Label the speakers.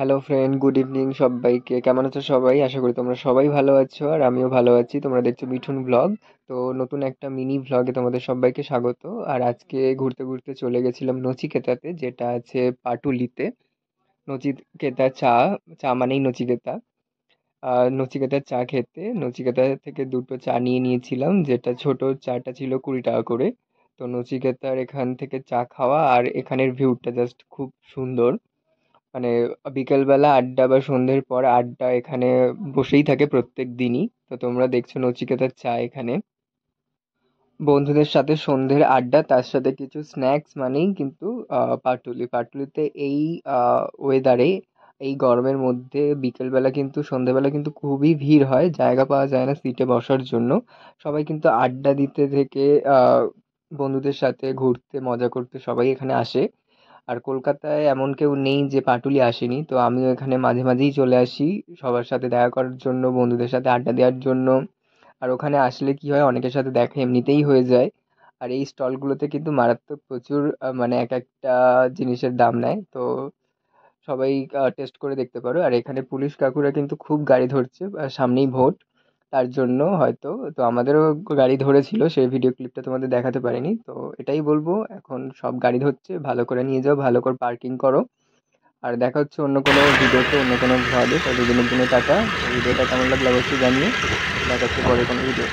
Speaker 1: Hello friend, good evening সবাইকে। কেমন আছো সবাই? আশা করি তোমরা সবাই ভালো আছো আর আমিও ভালো আছি। তোমরা দেখছো মিঠুন ব্লগ। তো নতুন একটা মিনি ব্লগে তোমাদের সবাইকে স্বাগত। আর আজকে ঘুরতে ঘুরতে চলে গেছিলাম নচিকেতাতে, যেটা আছে পাটুলিতে। নচিকেতা চা, চা মানেই নচিকেতা। নচিকেতার চা খেতে নচিকেতা থেকে দুটো চা নিয়ে নিয়েছিলাম, যেটা ছোট চাটা ছিল 20 টাকা করে। তো নচিকেতার এখান থেকে চা খাওয়া আর এখানের ভিউটা জাস্ট খুব সুন্দর। মানে বিকেলবেলা আড্ডা বা সন্ধ্যের পর আড্ডা এখানে বসেই থাকে প্রত্যেক দিনই। তো তোমরা দেখছো নচিকেতার চা এখানে বন্ধুদের সাথে সন্ধ্যের আড্ডা, তার সাথে কিছু স্ন্যাক্স মানেই কিন্তু পাটুলিতে এই ওয়েদারে, এই গরমের মধ্যে বিকেলবেলা কিন্তু সন্ধ্যেবেলা কিন্তু খুবই ভিড় হয়, জায়গা পাওয়া যায় না সিটে বসার জন্য। সবাই কিন্তু আড্ডা দিতে থেকে বন্ধুদের সাথে ঘুরতে মজা করতে সবাই এখানে আসে। আর কলকাতায় এমন কেউ নেই যে পাটুলি আসেনি, তো আমিও এখানে মাঝে মাঝেই চলে আসি সবার সাথে দেখা করার জন্য, বন্ধুদের সাথে আড্ডা দেওয়ার জন্য। আর ওখানে আসলে কি হয়, অনেকের সাথে দেখা এমনিতেই হয়ে যায়। আর এই স্টলগুলোতে কিন্তু মারাত্মক প্রচুর মানে এক একটা জিনিসের দাম নেয়। তো সবাই টেস্ট করে দেখতে পারো। আর এখানে পুলিশ কাকুরা কিন্তু খুব গাড়ি ধরছে, সামনেই ভোট, তার জন্য হয়তো। তো আমাদেরও গাড়ি ধরেছিল, সেই ভিডিও ক্লিপটা তোমাদের দেখাতে পারিনি। তো এটাই বলবো, এখন সব গাড়ি ধরছে, ভালো করে নিয়ে যাও, ভালো করে পার্কিং করো। আর দেখা হচ্ছে অন্য কোনো ভিডিওতে, অন্য কোনো ভ্লগে। ততদিনের জন্য টাটা। তো ভিডিওটা কেমন লাগলো অবশ্যই জানিও। দেখা হচ্ছে পরে কোনো ভিডিও।